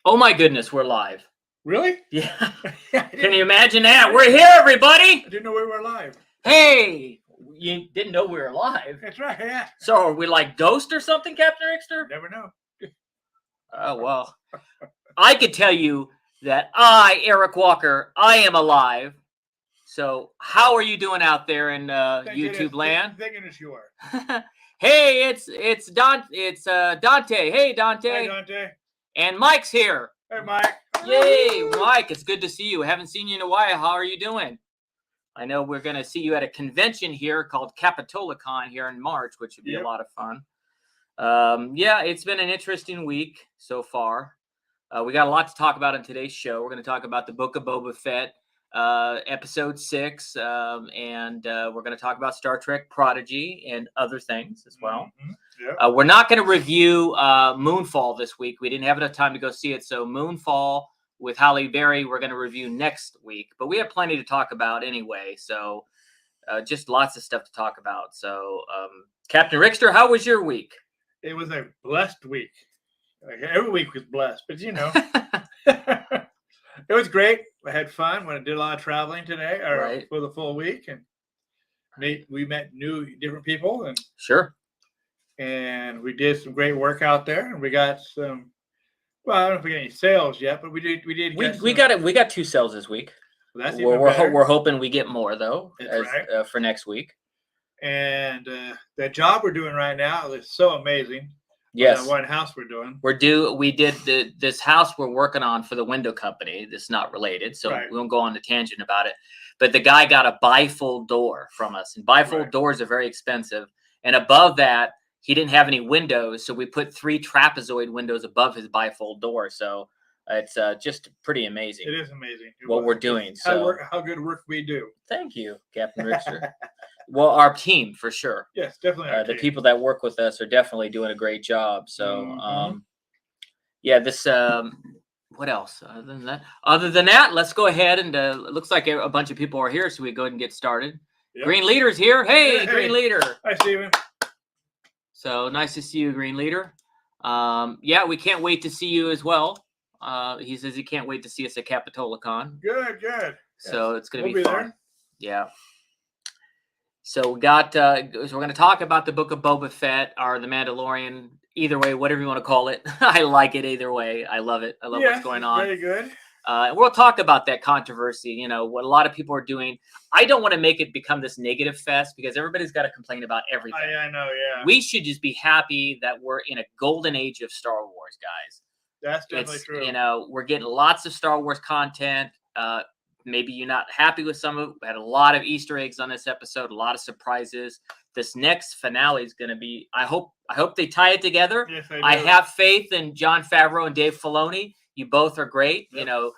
Oh my goodness, we're live. Really? Yeah. Can you imagine that? We're here, everybody. I didn't know we were live. Hey, you didn't know we were live. That's right, yeah. So are we like Ghost or something, Captain Rickster? Never know. Oh, well. I could tell you that I, Eric Walker, I am alive. So how are you doing out there in YouTube land? Thank goodness you are. Hey, it's Dante. Hey, Dante. Hey, Dante. And Mike's here. Hey, Mike. Yay, Mike, it's good to see you. Haven't seen you in a while. How are you doing? I know we're going to see you at a convention here called CapitolaCon here in March, which would be a lot of fun. Yeah, it's been an interesting week so far. We got a lot to talk about in today's show. We're going to talk about the Book of Boba Fett, episode 6, and we're going to talk about Star Trek Prodigy and other things as well. Mm-hmm. Yep. We're not going to review Moonfall this week. We didn't have enough time to go see it. So Moonfall with Halle Berry, we're going to review next week. But we have plenty to talk about anyway. So just lots of stuff to talk about. So Captain Rickster, how was your week? It was a blessed week. Every week was blessed. But, you know, it was great. I had fun when I did a lot of traveling today for the full week. And we met different people. And sure. And we did some great work out there, and we got some. Well, I don't know if we got any sales yet, but we did. We got 2 sales this week. Well, that's we're hoping we get more though, for next week. And that job we're doing right now is so amazing. Yes, one house we're doing. We did this house we're working on for the window company. This is not related, so we won't go on the tangent about it. But the guy got a bifold door from us, and bifold doors are very expensive. And above that, he didn't have any windows, so we put 3 trapezoid windows above his bifold door. So it's just pretty amazing. It is amazing what we're doing. How good work we do. Thank you, Captain Rickster. Well, our team for sure. Yes, definitely. The people that work with us are definitely doing a great job. So, yeah, this. What else? Other than that, let's go ahead and it looks like a bunch of people are here, so we go ahead and get started. Yep. Green Leader's here. Hey, Green Leader. Hi, Steven. So nice to see you, Green Leader. Yeah, we can't wait to see you as well. He says he can't wait to see us at CapitolaCon. Good. So it's going to be fun. There. Yeah. So we got. So we're going to talk about the Book of Boba Fett or the Mandalorian. Either way, whatever you want to call it. I like it either way. I love it. I love what's going on. Very good. And we'll talk about that controversy, you know, what a lot of people are doing. I don't want to make it become this negative fest because everybody's got to complain about everything. I know, yeah. We should just be happy that we're in a golden age of Star Wars, guys. That's definitely true. You know, we're getting lots of Star Wars content. Maybe you're not happy with some of it. We had a lot of Easter eggs on this episode, a lot of surprises. This next finale is going to be, I hope they tie it together. Yes, I have faith in Jon Favreau and Dave Filoni. You both are great. Yep. You know,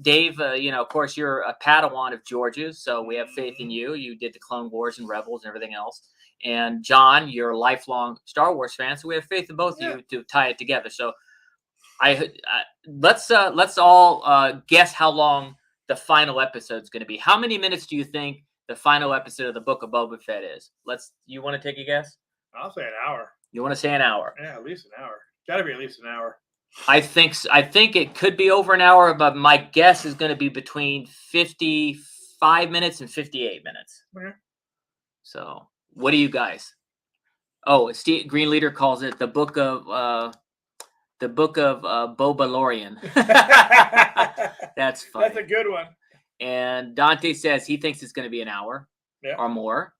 Dave, you know, of course, you're a Padawan of George's, so we have faith in you. You did the Clone Wars and Rebels and everything else. And John, you're a lifelong Star Wars fan, so we have faith in both of you to tie it together. So let's all guess how long the final episode is going to be. How many minutes do you think the final episode of the Book of Boba Fett is? You want to take a guess? I'll say an hour. You want to say an hour? Yeah, at least an hour. Got to be at least an hour. I think it could be over an hour, but my guess is going to be between 55 minutes and 58 minutes. Okay. So, what do you guys? Oh, Green Leader calls it the Book of Bobalorian. That's funny. That's a good one. And Dante says he thinks it's going to be an hour or more.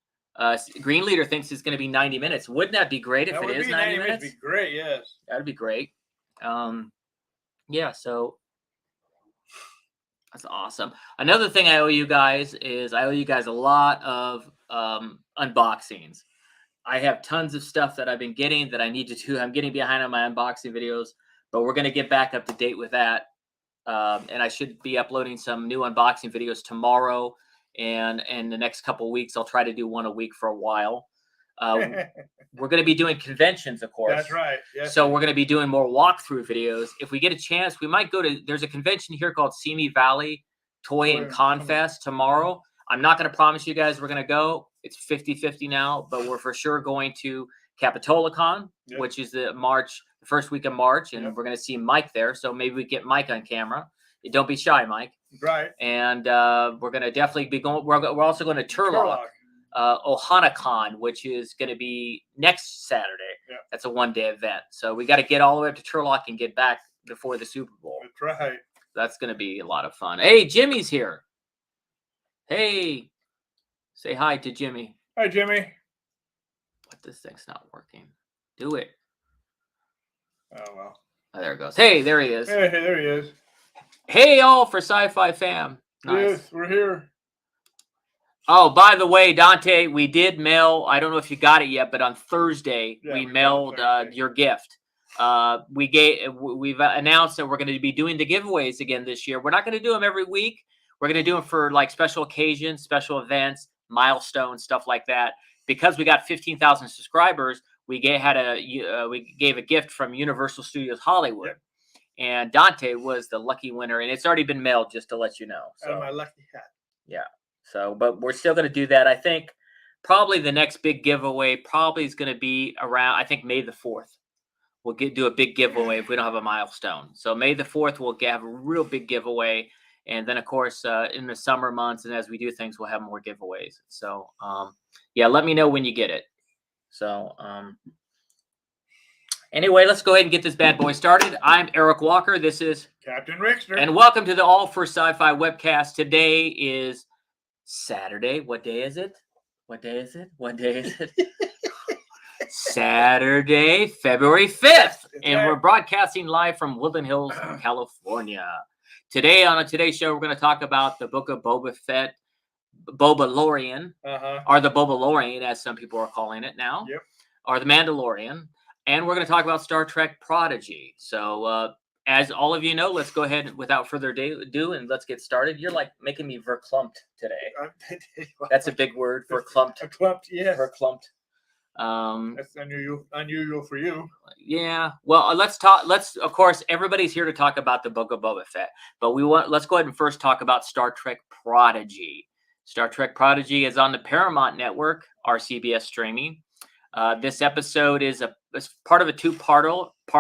Green Leader thinks it's going to be 90 minutes. Wouldn't that be great if it is 90 minutes? That'd be great, yes. That'd be great. Yeah, so that's awesome. Another thing I owe you guys is I owe you guys a lot of unboxings. I have tons of stuff that I've been getting that I need to do. I'm getting behind on my unboxing videos, but we're going to get back up to date with that. And I should be uploading some new unboxing videos tomorrow. And in the next couple of weeks, I'll try to do one a week for a while. We're going to be doing conventions, of course. That's right. Yes. So we're going to be doing more walkthrough videos. If we get a chance, we might go to, there's a convention here called Simi Valley Toy and Con Fest tomorrow. I'm not going to promise you guys we're going to go. It's 50-50 now, but we're for sure going to CapitolaCon, which is the March the first week of March, and Yep. we're going to see Mike there. So maybe we get Mike on camera. Don't be shy, Mike. Right. And we're going to definitely be going. We're also going to Turlock. OhanaCon, which is going to be next Saturday. Yeah. That's a one-day event. So we got to get all the way up to Turlock and get back before the Super Bowl. That's right. That's going to be a lot of fun. Hey, Jimmy's here. Hey, say hi to Jimmy. Hi, Jimmy. But this thing's not working. Do it. Oh, well. Oh, there it goes. Hey, there he is. Hey, there he is. Hey, all for Sci-Fi Fam. Nice. Yes, we're here. Oh, by the way, Dante, we did mail. I don't know if you got it yet, but on Thursday we mailed your gift. We've announced that we're going to be doing the giveaways again this year. We're not going to do them every week. We're going to do them for like special occasions, special events, milestones, stuff like that. Because we got 15,000 subscribers, we gave a gift from Universal Studios Hollywood, and Dante was the lucky winner, and it's already been mailed. Just to let you know. So, out of my lucky hat. Yeah. So, but we're still going to do that. I think probably the next big giveaway probably is going to be around, I think, May the 4th. We'll do a big giveaway if we don't have a milestone. So May the 4th, we'll have a real big giveaway. And then, of course, in the summer months and as we do things, we'll have more giveaways. So, yeah, let me know when you get it. So, anyway, let's go ahead and get this bad boy started. I'm Eric Walker. This is Captain Rickster. And welcome to the All for Sci-Fi webcast. Today is Saturday. What day is it? Saturday, February 5th. And we're broadcasting live from Woodland Hills, California. Today on today's show, we're going to talk about the book of Boba Fett, Bobalorian, or the Bobalorian, as some people are calling it now, or the Mandalorian. And we're going to talk about Star Trek Prodigy. So, as all of you know, let's go ahead without further ado and let's get started. You're like making me verklumped today. That's a big word, verklumped. Verklumped, yes. Verklumped. That's unusual for you. Yeah. Well, let's talk. Of course, everybody's here to talk about the book of Boba Fett, but let's go ahead and first talk about Star Trek Prodigy. Star Trek Prodigy is on the Paramount Network, our CBS streaming. This episode is part of a two-partal. It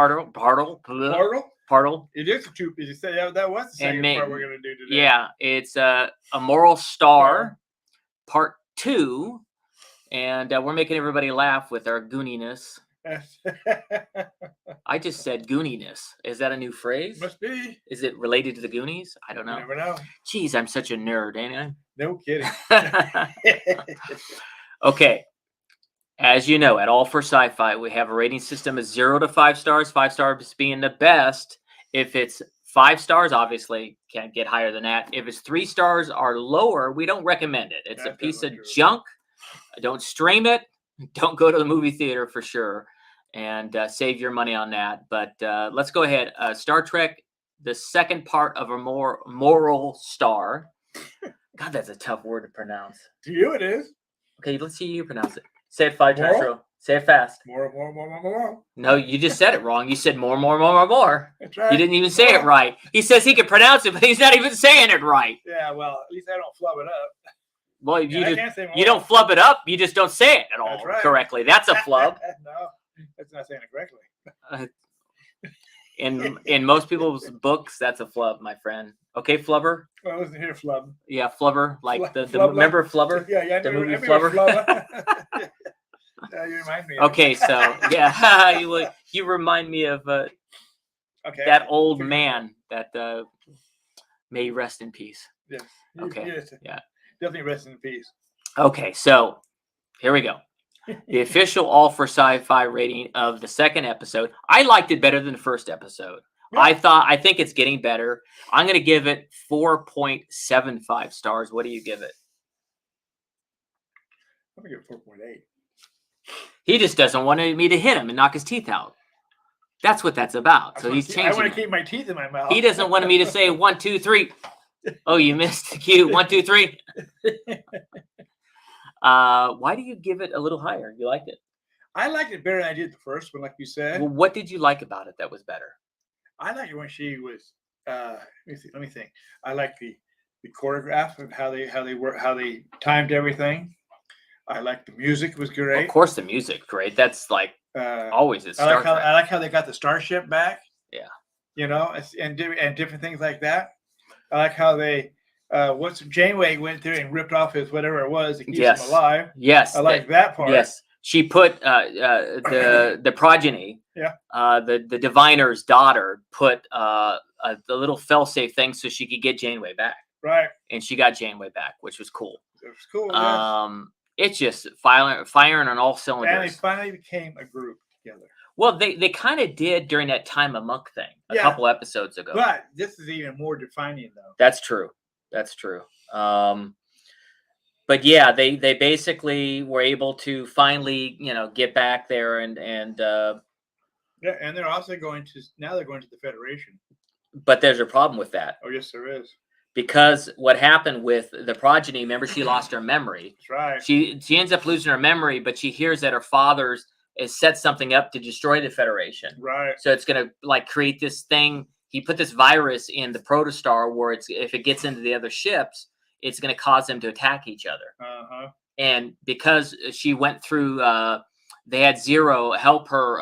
is a two. You say that was the second part we're going to do today. Yeah, it's a Moral Star, part 2, and we're making everybody laugh with our gooniness. I just said gooniness. Is that a new phrase? Must be. Is it related to the Goonies? I don't know. You never know. Jeez, I'm such a nerd, ain't I? No kidding. Okay. As you know, at All for Sci-Fi, we have a rating system of 0 to 5 stars, 5 stars being the best. If it's 5 stars, obviously can't get higher than that. If it's 3 stars or lower, we don't recommend it. It's a piece of junk. Don't stream it. Don't go to the movie theater for sure. And save your money on that. But let's go ahead. Star Trek, the second part of a Moral Star. God, that's a tough word to pronounce. To you it is. Okay, let's see you pronounce it. Say it 5 times. Say it fast. More. No, you just said it wrong. You said more. That's right. You didn't even say it right. He says he can pronounce it, but he's not even saying it right. Yeah, well, at least I don't flub it up. Well, you don't flub it up. You just don't say it at all correctly. That's a flub. No, that's not saying it correctly. In most people's books, that's a flub, my friend. Okay, flubber? Well, I wasn't here, flub. Yeah, flubber. Like flub, remember Flubber? Yeah, the movie Flubber. You remind me. Okay, so yeah, you remind me of that old man that may rest in peace. Yes. Okay. Yes. Yeah. Definitely rest in peace. Okay, so here we go. The official All for Sci-Fi rating of the second episode. I liked it better than the first episode. Yeah. I think it's getting better. I'm going to give it 4.75 stars. What do you give it? I'm going to give it 4.8. He just doesn't want me to hit him and knock his teeth out. That's what that's about. So he's changing. I want to keep my teeth in my mouth. He doesn't want me to say 1, 2, 3. Oh, you missed the cue. 1, 2, 3. Why do you give it a little higher? You liked it? I liked it better than I did the first one, like you said. Well, what did you like about it that was better? I liked it when she was. Let me think. I liked the choreograph of how they timed everything. I liked the music was great. Of course, the music great. That's like Always it's Star Trek. I like how they got the starship back. Yeah. And different things like that. I like how they once Janeway went through and ripped off his whatever it was to keep him alive. Yes. I like that part. Yes. She put the progeny. Yeah. The diviner's daughter put the little fail-safe thing so she could get Janeway back. Right. And she got Janeway back, which was cool. It was cool. Yes. It's just firing on all cylinders. And they finally became a group together. Well, they kind of did during that Time of Monk thing a couple episodes ago. But this is even more defining, though. That's true. But yeah, they basically were able to finally, get back there and and they're also going to the Federation. But there's a problem with that. Oh, yes, there is. Because what happened with the progeny, remember, she lost her memory. That's right. She ends up losing her memory, but she hears that her father's has set something up to destroy the Federation. Right. So it's going to create this thing. He put this virus in the protostar where if it gets into the other ships, it's going to cause them to attack each other. Uh-huh. And because she went through, they had Zero help her,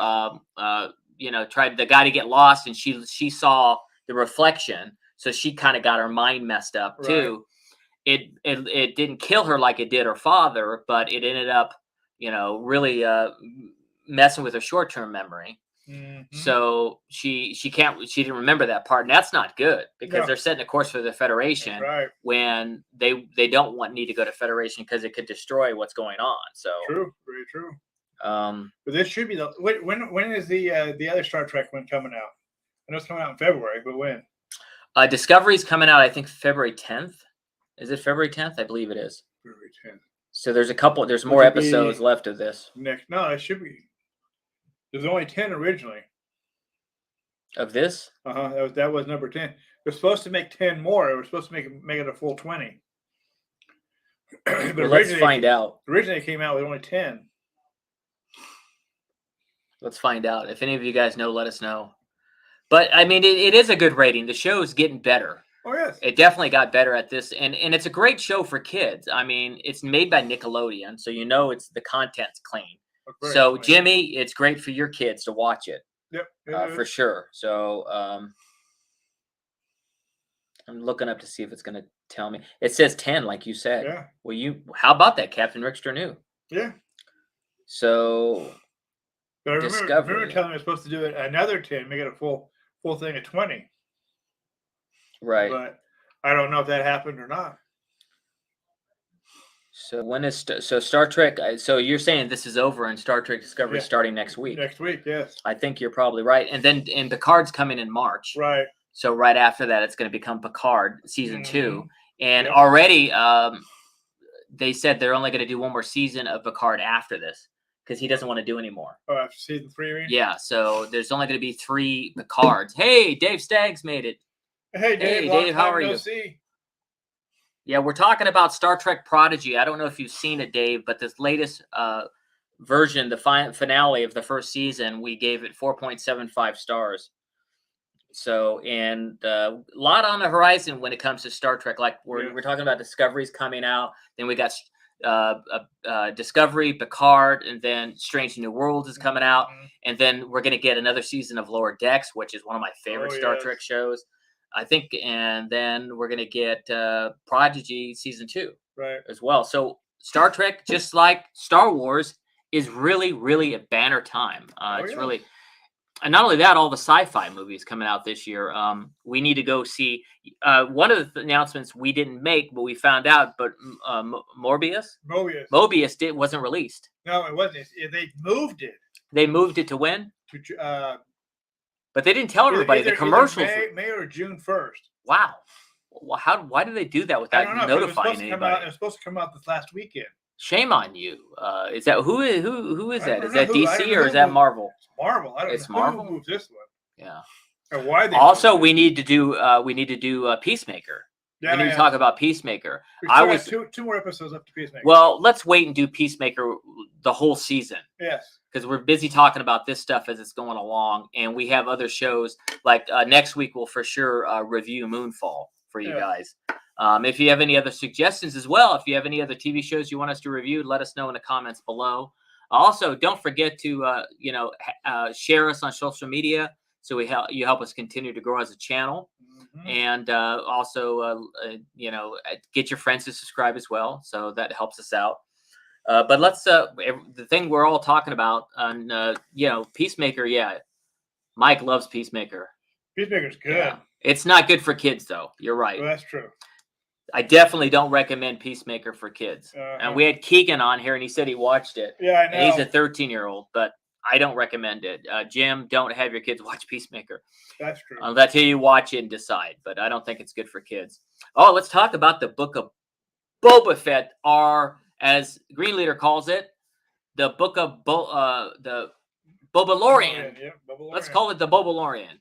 tried the guy to get lost, and she saw the reflection. So she kind of got her mind messed up too. It didn't kill her like it did her father, but it ended up, really messing with her short-term memory. Mm-hmm. So she didn't remember that part, and that's not good because they're setting a course for the Federation when they don't need to go to Federation because it could destroy what's going on. So true, very true. But this should be when is the other Star Trek one coming out? I know it's coming out in February, but when? Discovery's coming out, I think February 10th. Is it February 10th? I believe it is. February 10th. So there's more episodes left of this. No, it should be. There's only 10 originally. Of this? That was number 10. They're supposed to make 10 more. They were supposed to make it a full 20. But well, let's find out. Originally, it came out with only 10. Let's find out. If any of you guys know, let us know. But I mean, it is a good rating. The show is getting better. Oh, yes. It definitely got better at this. And it's a great show for kids. I mean, it's made by Nickelodeon, so it's the content's clean. So, clean. Jimmy, it's great for your kids to watch it. Yep. For sure. So, I'm looking up to see if it's going to tell me. It says 10, like you said. Yeah. Well, how about that? Captain Rickster knew. Yeah. So, but I remember telling me I was supposed to do it another 10, make it a full thing at 20. Right. But I don't know if that happened or not. So when is Star Trek? So you're saying this is over and Star Trek Discovery is starting next week? Next week, yes. I think you're probably right. And then Picard's coming in March. Right. So right after that, it's going to become Picard season 2. And already they said they're only going to do one more season of Picard after this because he doesn't want to do anymore. Oh, after season 3, you mean? Yeah. So there's only going to be 3 Picards. Hey, Dave Staggs made it. Hey, Dave, how are you? Yeah, we're talking about Star Trek Prodigy. I don't know if you've seen it, Dave, but this latest version, the finale of the first season, we gave it 4.75 stars. So, and a lot on the horizon when it comes to Star Trek. Like we're talking about Discovery's coming out. Then we got Discovery, Picard, and then Strange New Worlds is coming out. And then we're going to get another season of Lower Decks, which is one of my favorite Star Trek shows. I think, and then we're going to get Prodigy season 2 as well. So Star Trek, just like Star Wars, is really, really a banner time. Really, and not only that, all the sci-fi movies coming out this year. We need to go see one of the announcements we didn't make, but we found out. But Morbius wasn't released. No, it wasn't. They moved it. They moved it to when? But they didn't tell everybody the commercials. May or June 1st. Wow. Well, why did they do that without notifying anybody? It was supposed to come out this last weekend. Shame on you. Is that who is that? Is that DC or is that Marvel? It's Marvel. I don't know. It's Marvel. Who moved this one? Yeah. And why? Also, we need to do Peacemaker. Yeah, we need to talk about Peacemaker. I was two more episodes up to Peacemaker. Well, let's wait and do Peacemaker the whole season. Yes. Because we're busy talking about this stuff as it's going along, and we have other shows. Like next week, we'll for sure review Moonfall for you guys. If you have any other suggestions as well, if you have any other TV shows you want us to review, let us know in the comments below. Also, don't forget to share us on social media, so you help us continue to grow as a channel. And also, get your friends to subscribe as well, so that helps us out. But let's the thing we're all talking about on Peacemaker. Yeah, Mike loves Peacemaker. Peacemaker's good. Yeah. It's not good for kids, though. You're right. Well, that's true. I definitely don't recommend Peacemaker for kids. And we had Keegan on here, and he said he watched it. Yeah, I know. And he's a 13-year-old, but I don't recommend it. Jim, don't have your kids watch Peacemaker. That's true. That's how you watch it and decide, but I don't think it's good for kids. Oh, let's talk about the book of Boba Fett, or as Green Leader calls it, the book of the Bobalorian. Bobalorian. Let's call it the Bobalorian.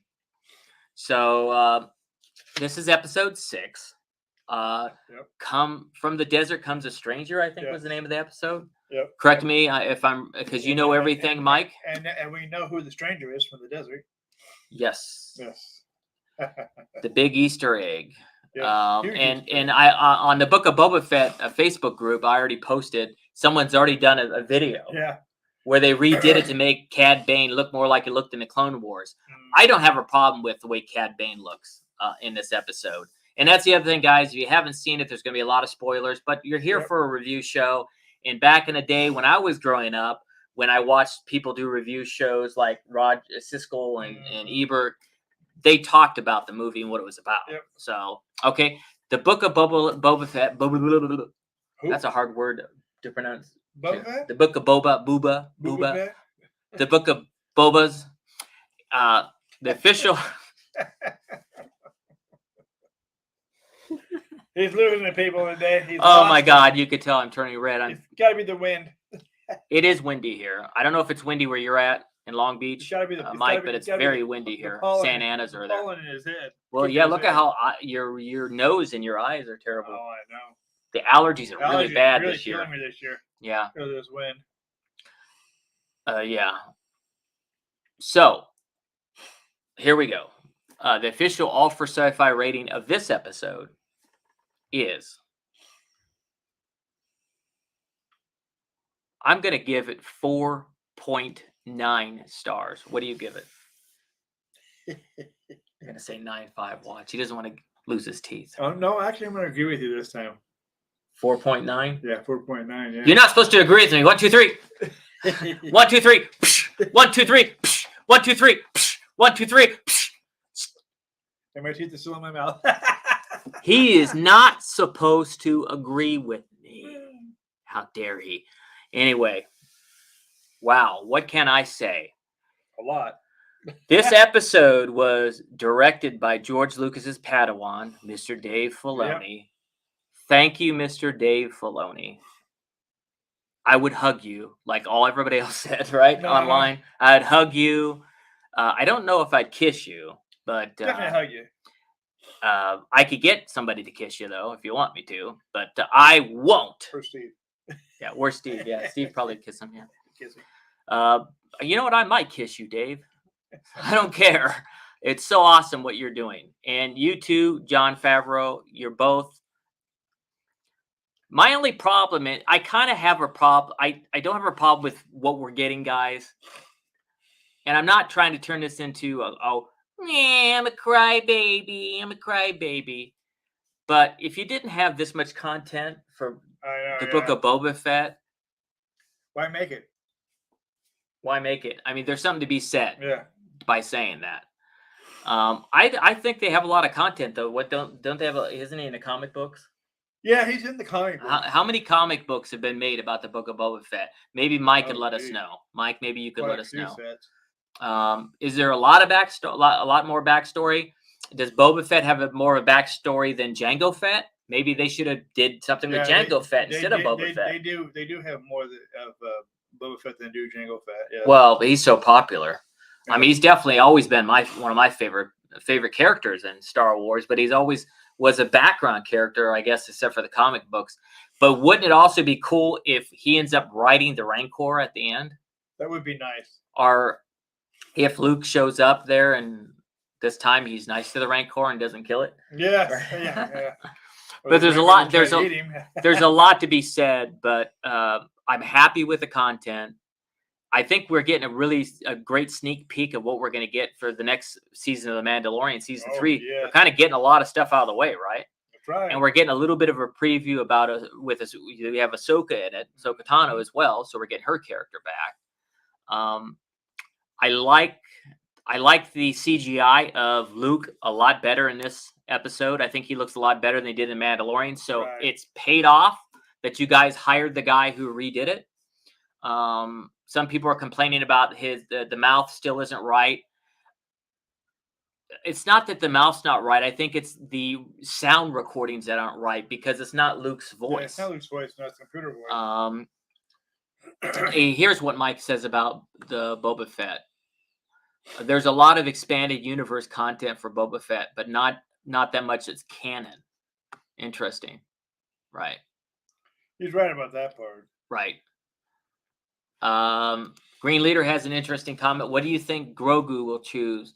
So this is episode 6. Come from the desert comes a stranger, I think was the name of the episode. Yep. Correct me if I'm, because you know everything, Mike. And we know who the stranger is from the desert. Yes. Yes. The big Easter egg. Yes, and I on the Book of Boba Fett a Facebook group, I already posted. Someone's already done a video. Yeah. Where they redid it to make Cad Bane look more like it looked in the Clone Wars. I don't have a problem with the way Cad Bane looks in this episode. And that's the other thing, guys. If you haven't seen it, there's going to be a lot of spoilers. But you're here for a review show. And back in the day when I was growing up, when I watched people do review shows like Rod Siskel and Ebert, they talked about the movie and what it was about. Yep. So, okay. The Book of Boba Fett. That's a hard word to pronounce. Boba Fett? The Book of Booba. The Book of Bobas. The official. He's losing to people today. My God. You could tell I'm turning red. It's got to be the wind. It is windy here. I don't know if it's windy where you're at in Long Beach, it's gotta be the, Mike, but it's very windy here. Santa Ana's are there. Pollen in his head. Well, yeah, look at how your nose and your eyes are terrible. Oh, I know. The allergies are really bad really this year. Killing me this year. Yeah. Because of this wind. Yeah. So, here we go. The official All for Sci-Fi rating of this episode is... I'm going to give it 4.9 stars. What do you give it? I'm going to say 9.5 watch. He doesn't want to lose his teeth. Oh, no. Actually, I'm going to agree with you this time. 4.9? Yeah, 4.9. Yeah. You're not supposed to agree with me. 1, 2, 3. 1, 2, 3. 1, 2, 3. 1, 2, 3. 1, 2, 3. And my teeth are still in my mouth. He is not supposed to agree with me. How dare he? Anyway, wow, what can I say? A lot. This episode was directed by George Lucas's Padawan, Mr. Dave Filoni. Yep. Thank you, Mr. Dave Filoni. I would hug you, like everybody else said, right? No, online. I'd hug you. I don't know if I'd kiss you, but definitely hug you. I could get somebody to kiss you, though, if you want me to, but I won't. For Steve. Yeah, or Steve. Yeah, Steve probably kiss him. Yeah. Kiss him. You know what? I might kiss you, Dave. I don't care. It's so awesome what you're doing. And you too, Jon Favreau, you're both. My only problem is I kind of have a problem. I don't have a problem with what we're getting, guys. And I'm not trying to turn this into, I'm a crybaby. I'm a crybaby. But if you didn't have this much content for the Book of Boba Fett, why make it? Why make it? I mean, there's something to be said by saying that. I think they have a lot of content, though. What don't they have? Isn't he in the comic books? Yeah, he's in the comic books. How many comic books have been made about the Book of Boba Fett? Maybe Mike could let us know. Mike, maybe you could let us know. Is there a lot of backstory? A lot more backstory? Does Boba Fett have more of a backstory than Jango Fett? Maybe they should have did something with Jango Fett instead of Boba Fett. They do have more of Boba Fett than do Jango Fett. Yeah. Well, he's so popular. Yeah. I mean, he's definitely always been one of my favorite characters in Star Wars. But he's always was a background character, I guess, except for the comic books. But wouldn't it also be cool if he ends up riding the Rancor at the end? That would be nice. Or if Luke shows up there and this time he's nice to the Rancor and doesn't kill it. Yes. Yeah. But there's a lot to be said, but I'm happy with the content. I think we're getting a great sneak peek of what we're going to get for the next season of The Mandalorian, season 3. Yeah. We're kind of getting a lot of stuff out of the way, right? That's right. And we're getting a little bit of a preview about we have Ahsoka in it, Ahsoka Tano as well, so we're getting her character back. I like the CGI of Luke a lot better in this episode. I think he looks a lot better than he did in Mandalorian. So It's paid off that you guys hired the guy who redid it. Some people are complaining about the mouth still isn't right. It's not that the mouth's not right. I think it's the sound recordings that aren't right because it's not Luke's voice. Yeah, it's not Luke's voice, no, it's computer voice. Here's what Mike says about the Boba Fett. There's a lot of expanded universe content for Boba Fett, but not that much that's canon. Interesting. Right. He's right about that part. Right. Green Leader has an interesting comment. What do you think Grogu will choose?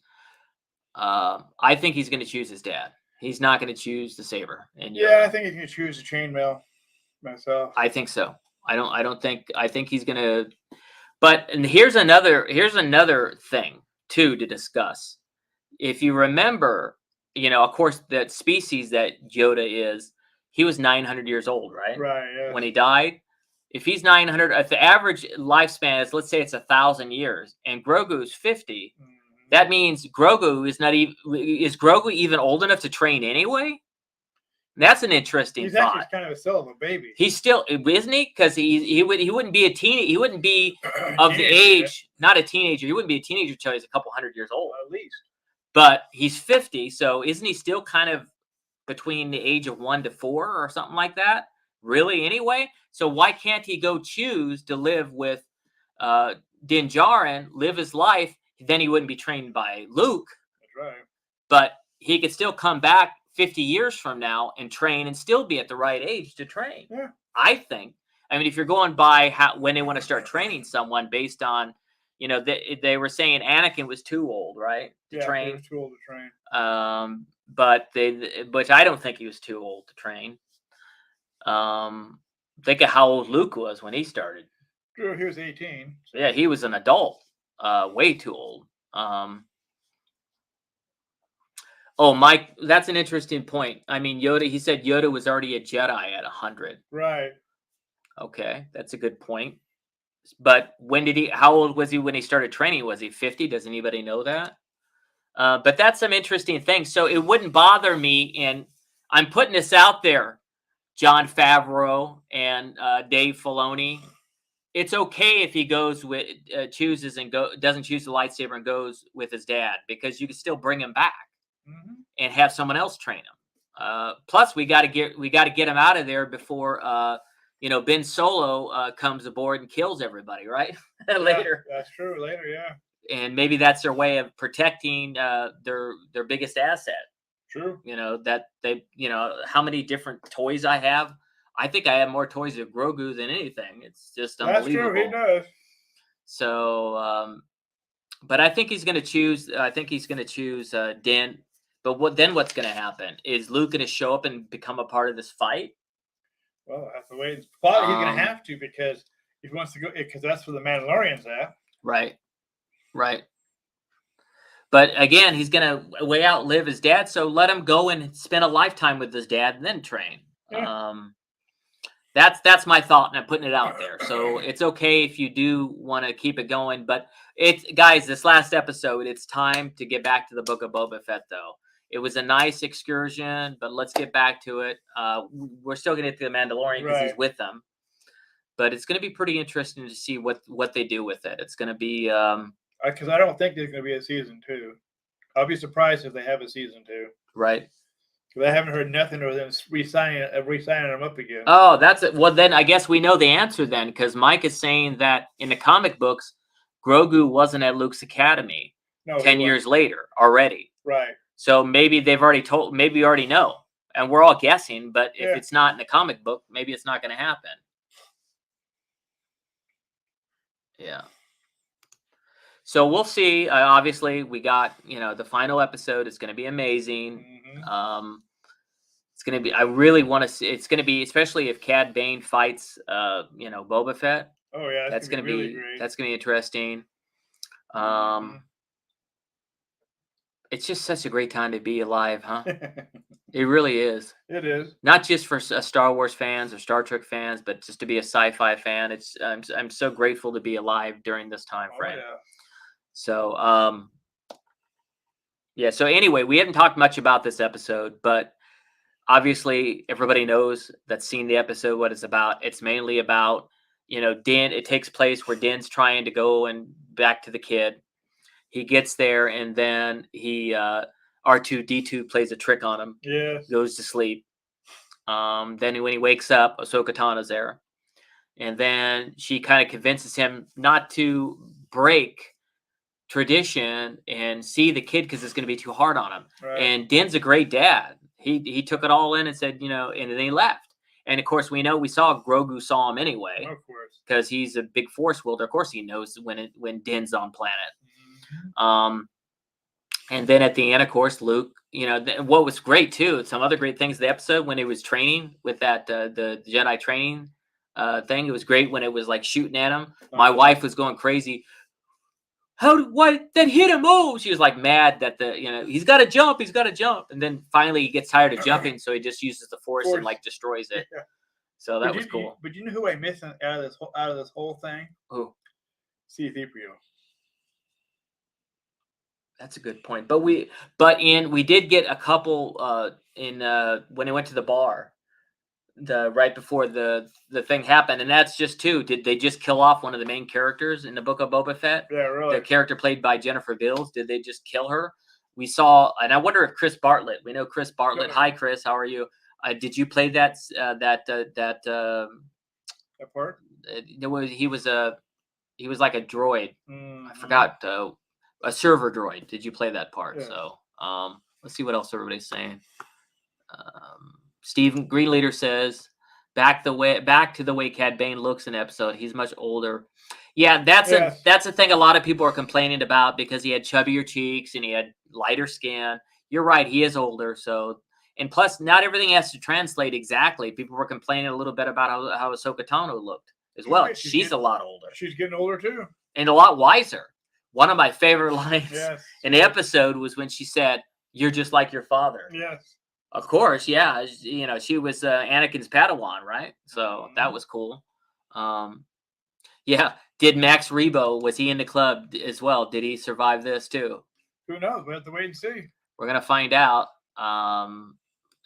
I think he's going to choose his dad. He's not going to choose the saber. Yeah, I think he's going to choose the chainmail myself. I think so. I think he's going to. But here's another thing too to discuss. If you remember, of course, that species that Yoda is, he was 900 years old, right? Right. Yeah. When he died. If he's 900, if the average lifespan is, let's say it's 1,000 years, and Grogu is 50, that means Grogu is not even. Is Grogu even old enough to train anyway? That's an interesting thought. He's actually kind of still of a baby. He's still, isn't he? Because he wouldn't be a teen. He wouldn't be of the age. Not a teenager. He wouldn't be a teenager until he's a couple hundred years old, at least. But he's 50, so isn't he still kind of between the age of 1 to 4 or something like that? Really, anyway. So why can't he go choose to live with Din Djarin, live his life? Then he wouldn't be trained by Luke. That's right. But he could still come back 50 years from now and train and still be at the right age to train. Yeah. I think. I mean, if you're going by when they want to start training someone based on, they were saying Anakin was too old, right? To train. He was too old to train. But I don't think he was too old to train. Think of how old Luke was when he started. True, he was 18. Yeah, he was an adult. Way too old. Mike, that's an interesting point. I mean, he said Yoda was already a Jedi at 100. Right. Okay, that's a good point. But how old was he when he started training? Was he 50? Does anybody know that? But that's some interesting things. So it wouldn't bother me, and I'm putting this out there, Jon Favreau and Dave Filoni. It's okay if he goes with chooses and doesn't choose the lightsaber and goes with his dad, because you can still bring him back and have someone else train him. Plus, we got to get him out of there before Ben Solo comes aboard and kills everybody, right? Later. That's true. Later, yeah. And maybe that's their way of protecting their biggest asset. True. That they how many different toys I have. I think I have more toys of Grogu than anything. It's just unbelievable. That's true. He does. So, but I think he's going to choose. Din. But what's going to happen? Is Luke going to show up and become a part of this fight? Well, that's the way. He's going to have to, because if he wants to go, because that's where the Mandalorian's at. Right. Right. But again, he's going to way outlive his dad. So let him go and spend a lifetime with his dad and then train. Yeah. That's my thought, and I'm putting it out there. So it's okay if you do want to keep it going, but guys, this last episode, it's time to get back to the Book of Boba Fett, though. It was a nice excursion, but let's get back to it. We're still going to get to the Mandalorian because he's with them, but it's going to be pretty interesting to see what they do with it. It's going to be because I don't think there's going to be a season 2. I'll be surprised if they have a season 2. Right. Because I haven't heard nothing of them re-signing them up again. Oh, that's it. Well, then I guess we know the answer then, because Mike is saying that in the comic books, Grogu wasn't at Luke's academy 10 years later already. Right. So maybe they've already told. Maybe you already know, and we're all guessing. But if it's not in the comic book, maybe it's not going to happen. Yeah. So we'll see. Obviously, we got the final episode. It's going to be amazing. It's going to be. I really want to see. It's going to be, especially if Cad Bane fights Boba Fett. Oh yeah, that's gonna be really great. That's gonna be interesting. It's just such a great time to be alive, huh? It really is. It is. Not just for Star Wars fans or Star Trek fans, but just to be a sci-fi fan. I'm so grateful to be alive during this time frame. Oh, yeah. So yeah. So anyway, we haven't talked much about this episode, but obviously everybody knows that's seen the episode what it's about. It's mainly about Din. It takes place where Din's trying to go and back to the kid. He gets there, and then R2-D2 plays a trick on him. Yeah. Goes to sleep. Then when he wakes up, Ahsoka Tano's there. And then she kind of convinces him not to break tradition and see the kid because it's going to be too hard on him. Right. And Din's a great dad. He took it all in and said, and then he left. And of course, we saw Grogu saw him anyway. Of course. Because he's a big force wielder. Of course he knows when Din's on planet. And then at the end, of course, Luke, what was great too, some other great things in the episode when he was training with that the Jedi training thing. It was great when it was like shooting at him. My wife was going crazy. Why then hit him? Oh, she was like mad that he's got to jump. And then finally he gets tired of jumping. So he just uses the force and like destroys it. Yeah. So that was cool. But you know who I missed out of this whole thing? Who? C-3PO. That's a good point. But we did get a couple when he went to the bar, right before the thing happened, and that's just two. Did they just kill off one of the main characters in the Book of Boba Fett? Yeah, really. The character played by Jennifer Beals. Did they just kill her? We saw, and I wonder if Chris Bartlett. We know Chris Bartlett. Hi, Chris. How are you? Did you play that part? He was like a droid. I forgot. A server droid. Did you play that part? Yeah. So let's see what else everybody's saying. Stephen Greenleader says, back to the way Cad Bane looks in episode. He's much older. Yeah, that's a thing a lot of people are complaining about because he had chubbier cheeks and he had lighter skin. You're right, he is older. So, and plus, not everything has to translate exactly. People were complaining a little bit about how Ahsoka Tano looked as well. She's a lot older. She's getting older too, and a lot wiser. One of my favorite lines in the episode was when she said, "You're just like your father." Yes. Of course, yeah. She was Anakin's Padawan, right? So that was cool. Yeah. Did Max Rebo, was he in the club as well? Did he survive this too? Who knows? We have to wait and see. We're going to find out. And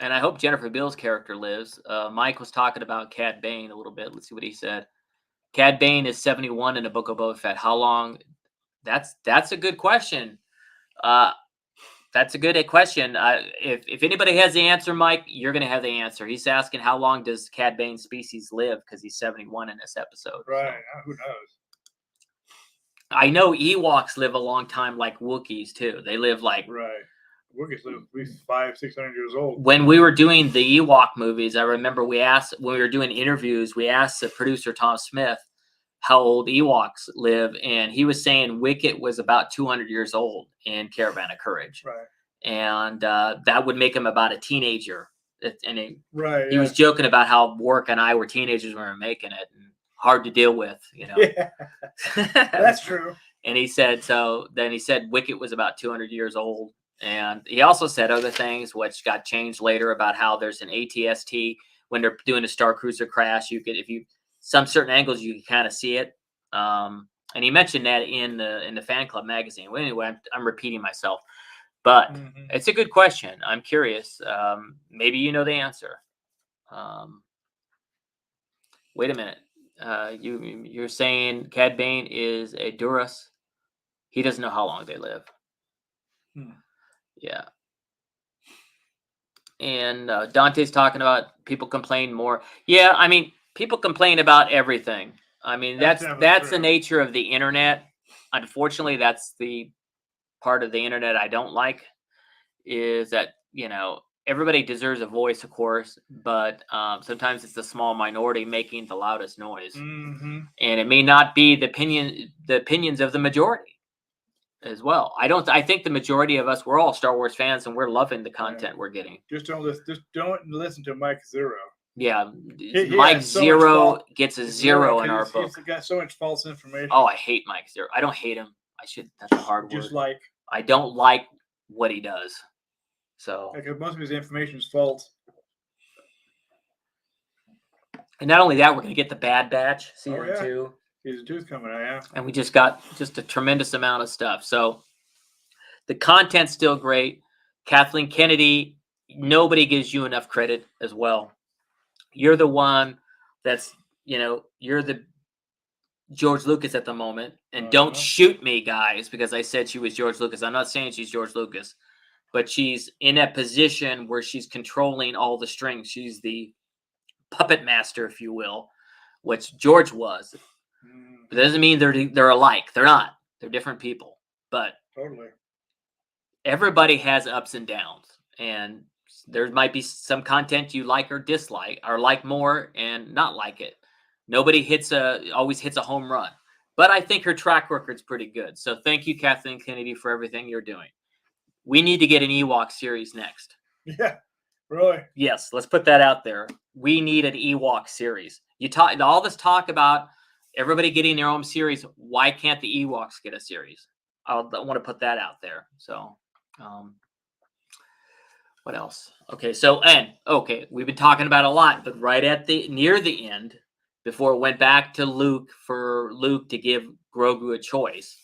I hope Jennifer Beals' character lives. Mike was talking about Cad Bane a little bit. Let's see what he said. Cad Bane is 71 in the Book of Boba Fett. How long? That's a good question. That's a good question. If anybody has the answer, Mike, you're going to have the answer. He's asking how long does Cad Bane's species live because he's 71 in this episode. Right. So. Who knows? I know Ewoks live a long time like Wookiees, too. They live like... Right. Wookiees live at least 500-600 years old. When we were doing the Ewok movies, I remember when we were doing interviews, we asked the producer, Tom Smith, how old Ewoks live, and he was saying Wicket was about 200 years old in Caravan of Courage. Right. And that would make him about a teenager. And he was joking about how Warwick and I were teenagers when we were making it, and hard to deal with, Yeah, that's true. And he said, Wicket was about 200 years old. And he also said other things, which got changed later, about how there's an ATST when they're doing a Star Cruiser crash. Some certain angles, you can kind of see it. And he mentioned that in the fan club magazine. Well, anyway, I'm repeating myself, but it's a good question. I'm curious. Maybe you know the answer. Wait a minute. You're saying Cad Bane is a Duras. He doesn't know how long they live. Yeah. And Dante's talking about people complain more. Yeah, I mean, people complain about everything. I mean, that's the nature of the internet. Unfortunately, that's the part of the internet I don't like, is that, everybody deserves a voice, of course, but sometimes it's the small minority making the loudest noise. And it may not be the opinions of the majority as well. I think the majority of us, we're all Star Wars fans and we're loving the content we're getting. Just don't listen to Mike Zero. Yeah, Mike Zero gets a 0 in our book. He's got so much false information. Oh, I hate Mike Zero. I don't hate him. I should. That's a hard word. Like I don't like what he does. So because most of his information is false. And not only that, we're going to get the Bad Batch season 2. Season 2 is coming out, yeah. And we just got a tremendous amount of stuff. So the content's still great. Kathleen Kennedy, nobody gives you enough credit as well. You're the one that's, you're the George Lucas at the moment. And don't shoot me, guys, because I said she was George Lucas. I'm not saying she's George Lucas, but she's in a position where she's controlling all the strings. She's the puppet master, if you will, which George was. But that doesn't mean they're alike. They're not. They're different people. But totally, everybody has ups and downs, and there might be some content you like or dislike, or like more and not like it. Nobody always hits a home run, but I think her track record's pretty good. So thank you, Kathleen Kennedy, for everything you're doing. We need to get an Ewok series next. Yeah, really. Yes, let's put that out there. We need an Ewok series. You talk all this talk about everybody getting their own series. Why can't the Ewoks get a series? I want to put that out there. So, what else? Okay, we've been talking about a lot, but right at near the end, before it went back to Luke for Luke to give Grogu a choice,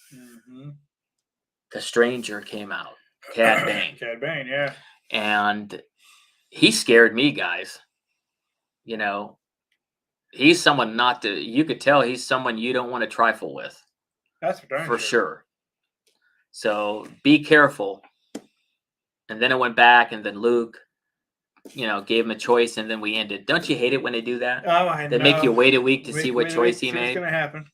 the Stranger came out, Cad Bane. Cad Bane, yeah. And he scared me, guys. He's someone you could tell he's someone you don't want to trifle with. That's for sure. So be careful. And then it went back, and then Luke, gave him a choice, and then we ended. Don't you hate it when they do that? Oh, I know. They make you wait a week to see what choice he made. It's going to happen.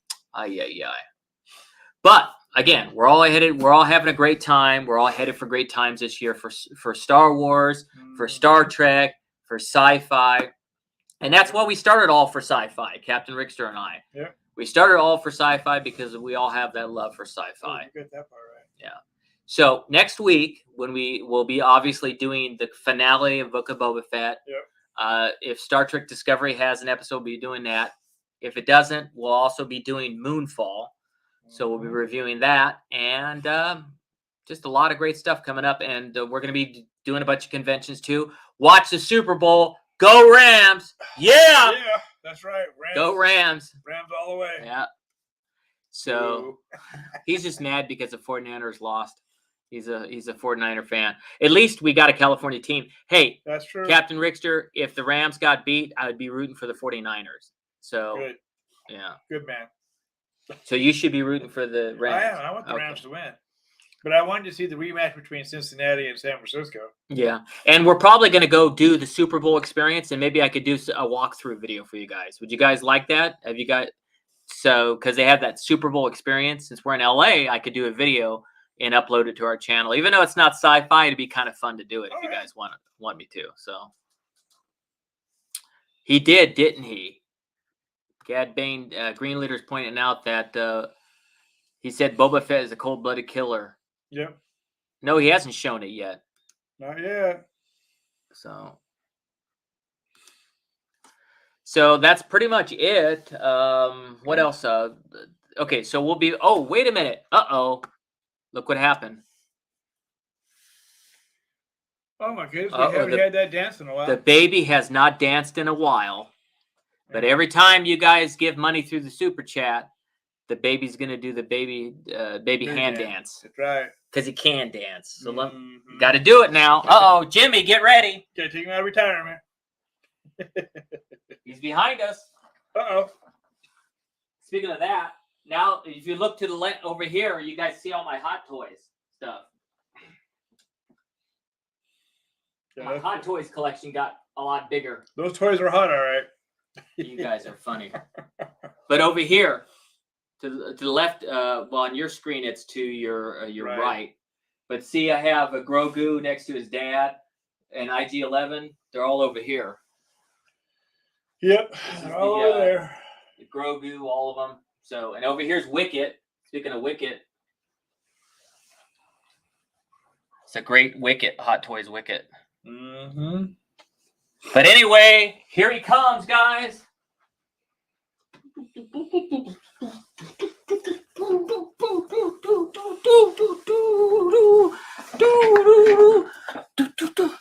But again, we're all headed. We're all having a great time. We're all headed for great times this year for Star Wars, for Star Trek, for sci-fi. And that's why we started all for sci-fi, Captain Rickster and I. Yeah. We started all for sci-fi because we all have that love for sci-fi. You got that part right. Yeah. So next week, when we will be obviously doing the finale of Book of Boba Fett. Yep. If Star Trek Discovery has an episode, we'll be doing that. If it doesn't, we'll also be doing Moonfall. So we'll be reviewing that. And just a lot of great stuff coming up. And we're going to be doing a bunch of conventions too. Watch the Super Bowl. Go Rams! Yeah! Yeah, that's right. Rams. Go Rams! Rams all the way. Yeah. So he's just mad because the 49ers lost. He's a 49er fan. At least we got a California team. Hey, that's true. Captain Rickster, if the Rams got beat, I would be rooting for the 49ers. So good. Yeah. Good man. So you should be rooting for the Rams. I am. I want the Rams to win. But I wanted to see the rematch between Cincinnati and San Francisco. Yeah. And we're probably going to go do the Super Bowl experience, and maybe I could do a walkthrough video for you guys. Would you guys like that? Have you got because they have that Super Bowl experience. Since we're in LA, I could do a video and upload it to our channel. Even though it's not sci-fi, it'd be kind of fun to do it if you guys want me to. So he did, didn't he? Cad Bane, Green Leader's pointing out that he said Boba Fett is a cold-blooded killer. Yep. No, he hasn't shown it yet. Not yet. So that's pretty much it. What else? Okay, so we'll be. Oh, wait a minute. Look what happened. Oh my goodness, we haven't had that dance in a while. The baby has not danced in a while, but every time you guys give money through the super chat, the baby's gonna do the baby hand dance. That's right. Because he can dance. So got to do it now. Jimmy, get ready. Gotta take him out of retirement. He's behind us. Speaking of that, now if you look to the left over here, you guys see all my Hot Toys stuff. My Hot Toys collection got a lot bigger. Those toys are hot, all right. You guys are funny. But over here, to the left, on your screen, it's to your right. But see, I have a Grogu next to his dad, and IG-11. They're all over here. Yep, they're all over there. The Grogu, all of them. So, and over here's Wicket. Speaking of Wicket, it's a great Wicket, Hot Toys Wicket. But anyway, here he comes, guys.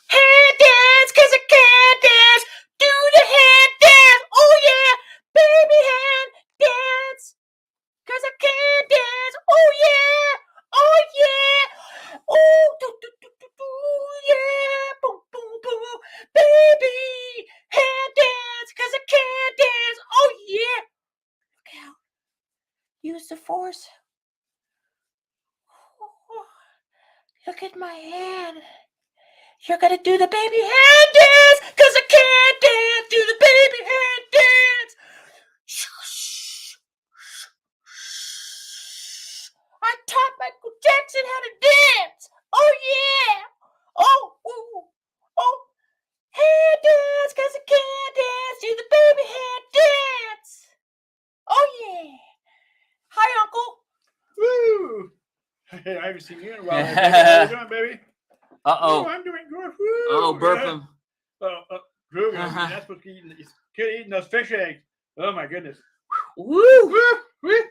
Hand dance, 'cause I can't dance. Do the hand dance. Oh yeah, baby hand dance. 'Cause I can't dance. Oh yeah. Oh yeah. Oh yeah. Boom boom boom. Baby hand dance, 'cause I can't dance. Oh yeah. Look out. Use the force. Oh, look at my hand. You're gonna do the baby hand dance, 'cause I can't dance. Do the baby hand dance. I taught Michael Jackson how to dance. Oh yeah. Oh, ooh, oh. Hand dance, 'cause I can't dance. Do the baby hand dance. Oh yeah. Hi, Uncle. Woo! Hey, I haven't seen you in a while. How you doing, baby? Uh-oh. Oh, I'm doing good. Oh, burp him. Drew, that's what he's eating those fish eggs. Oh my goodness. Woo! Woo! Woo!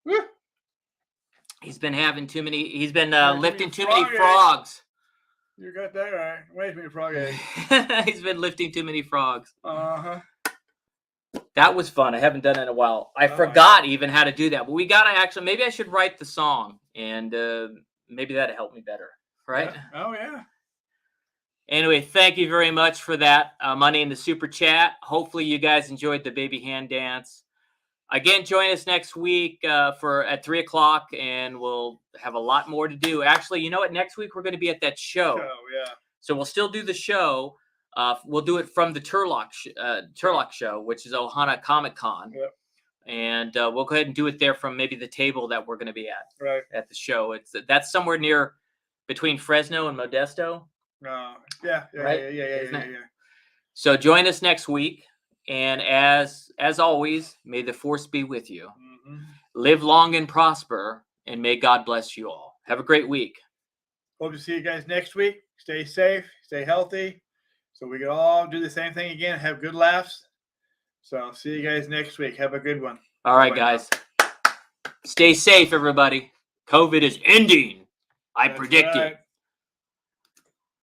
Woo! He's been having too many. He's been lifting too frog many frogs. You got that right. Wait a minute, frog egg. He's been lifting too many frogs. Uh-huh. That was fun. I haven't done it in a while. I forgot even how to do that. But we got to actually, maybe I should write the song, and maybe that'll help me better. Right? Yeah. Oh, yeah. Anyway, thank you very much for that. Money in the super chat. Hopefully you guys enjoyed the baby hand dance. Again, join us next week at 3:00, and we'll have a lot more to do. Actually, you know what? Next week we're going to be at that show. Yeah. So we'll still do the show. We'll do it from the Turlock show, which is Ohana Comic Con. Yep. And we'll go ahead and do it there from maybe the table that we're going to be at. Right. At the show. That's somewhere near between Fresno and Modesto. Yeah. Right? Yeah. So join us next week. And as always, may the force be with you. Mm-hmm. Live long and prosper, and may God bless you all. Have a great week. Hope to see you guys next week. Stay safe, stay healthy, so we can all do the same thing again, have good laughs. So see you guys next week. Have a good one. All right, guys. Stay safe, everybody. COVID is ending. I predict it.